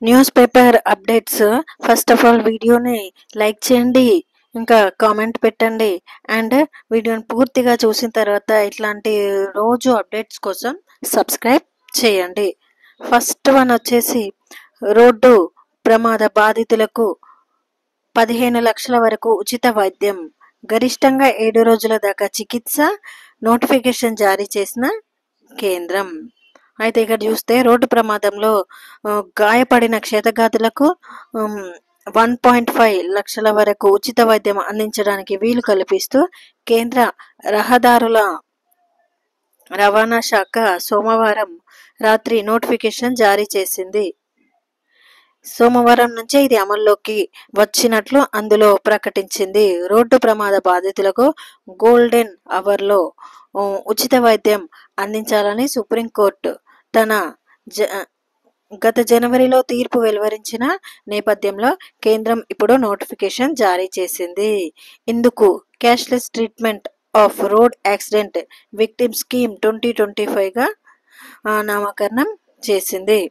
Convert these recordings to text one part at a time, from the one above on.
News paper updates first of all వీడియోని like చేయండి, ఇంకా కామెంట్ పెట్టండి. అండ్ వీడియోని పూర్తిగా చూసిన తర్వాత ఇట్లాంటి రోజు అప్డేట్స్ కోసం సబ్స్క్రైబ్ చేయండి. ఫస్ట్ వన్ వచ్చేసి రోడ్డు ప్రమాద బాధితులకు 15 లక్షల వరకు ఉచిత వైద్యం, గరిష్టంగా 7 రోజుల దాకా చికిత్స నోటిఫికేషన్ జారీ చేసిన కేంద్రం. అయితే ఇక్కడ చూస్తే రోడ్డు ప్రమాదంలో గాయపడిన క్షతగాతులకు 1.5 లక్షల వరకు ఉచిత వైద్యం అందించడానికి వీలు కల్పిస్తూ కేంద్ర రహదారుల రవాణా శాఖ సోమవారం రాత్రి నోటిఫికేషన్ జారీ చేసింది. సోమవారం నుంచే ఇది అమల్లోకి వచ్చినట్లు అందులో ప్రకటించింది. రోడ్డు ప్రమాద బాధితులకు గోల్డెన్ అవర్లో ఉచిత వైద్యం అందించాలని సుప్రీంకోర్టు తన గత జనవరిలో తీర్పు వెలువరించిన నేపథ్యంలో కేంద్రం ఇప్పుడు నోటిఫికేషన్ జారీ చేసింది. ఇందుకు cashless treatment of road accident victim scheme 2025గా నామకరణం చేసింది.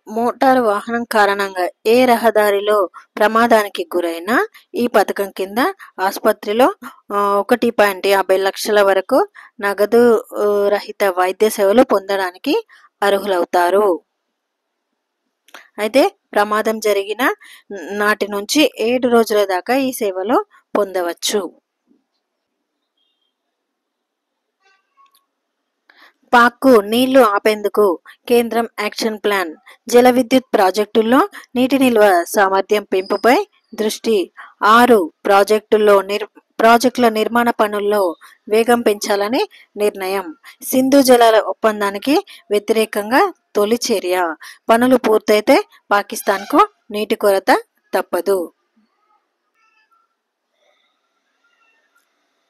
మోటారు వాహనం కారణంగా ఏ రహదారిలో ప్రమాదానికి గురైనా ఈ పథకం కింద ఆసుపత్రిలో 1.50 లక్షల వరకు నగదు రహిత వైద్య సేవలు పొందడానికి అర్హులవుతారు. అయితే ప్రమాదం జరిగిన నాటి నుంచి 7 రోజుల దాకా ఈ సేవలు పొందవచ్చు. పాక్కు నీళ్లు ఆపేందుకు కేంద్రం యాక్షన్ ప్లాన్, జల విద్యుత్ ప్రాజెక్టుల్లో నీటి నిల్వ సామర్థ్యం పెంపుపై దృష్టి, 6 ప్రాజెక్టుల నిర్మాణ పనుల్లో వేగం పెంచాలని నిర్ణయం, సింధు జలాల ఒప్పందానికి వ్యతిరేకంగా తొలి చర్య, పనులు పూర్తయితే పాకిస్తాన్కు నీటి కొరత తప్పదు.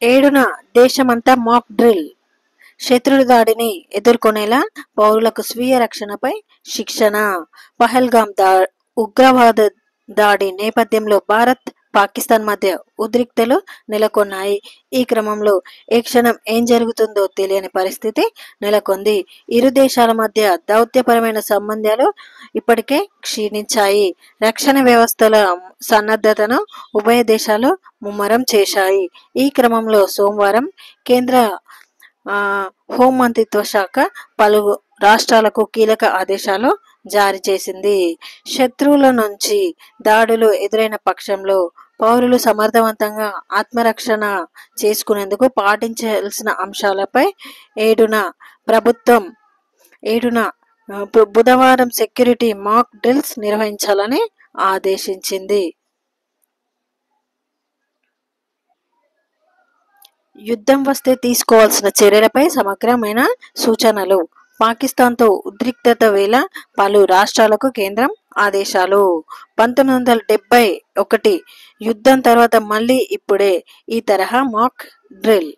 7న దేశమంతా మాక్ డ్రిల్, శత్రుల దాడిని ఎదుర్కొనేలా పౌరులకు స్వీయ రక్షణపై శిక్షణ. పహల్గామ్ ఉగ్రవాద దాడి నేపథ్యంలో భారత్ పాకిస్తాన్ మధ్య ఉద్రిక్తలు నెలకొన్నాయి. ఈ క్రమంలో ఏ క్షణం ఏం జరుగుతుందో తెలియని పరిస్థితి నెలకొంది. ఇరు దేశాల మధ్య దౌత్యపరమైన సంబంధాలు ఇప్పటికే క్షీణించాయి. రక్షణ వ్యవస్థల సన్నద్ధతను ఉభయ దేశాలు ముమ్మరం చేశాయి. ఈ క్రమంలో సోమవారం కేంద్ర హోంమంత్రిత్వ శాఖ పలు రాష్ట్రాలకు కీలక ఆదేశాలు జారీ చేసింది. శత్రువుల నుంచి దాడులు ఎదురైన పక్షంలో పౌరులు సమర్థవంతంగా ఆత్మరక్షణ చేసుకునేందుకు పాటించాల్సిన అంశాలపై 7న బుధవారం సెక్యూరిటీ మాక్ డ్రిల్స్ నిర్వహించాలని ఆదేశించింది. యుద్ధం వస్తే తీసుకోవాల్సిన చర్యలపై సమగ్రమైన సూచనలు, పాకిస్తాన్తో ఉద్రిక్తత వేళ పలు రాష్ట్రాలకు కేంద్రం ఆదేశాలు. 1971 యుద్ధం తర్వాత మళ్ళీ ఇప్పుడే ఈ తరహా మాక్ డ్రిల్.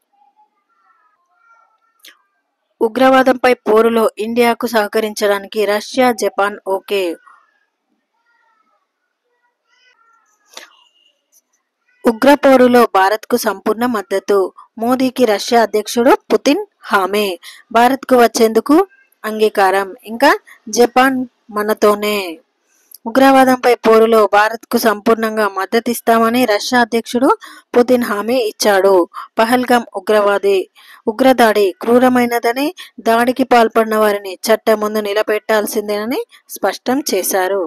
ఉగ్రవాదంపై పోరులో ఇండియాకు సహకరించడానికి రష్యా, జపాన్ ఓకే. ఉగ్రపోరులో భారత్కు సంపూర్ణ మద్దతు, మోదీకి రష్యా అధ్యక్షుడు పుతిన్ హామీ, భారత్కు వచ్చేందుకు అంగీకారం, ఇంకా జపాన్ మనతోనే. ఉగ్రవాదంపై పోరులో భారత్కు సంపూర్ణంగా మద్దతిస్తామని రష్యా అధ్యక్షుడు పుతిన్ హామీ ఇచ్చాడు. పహల్గామ్ ఉగ్రదాడి క్రూరమైనదని, దాడికి పాల్పడిన వారిని చట్టం ముందు నిలబెట్టాల్సిందేనని స్పష్టం చేశారు.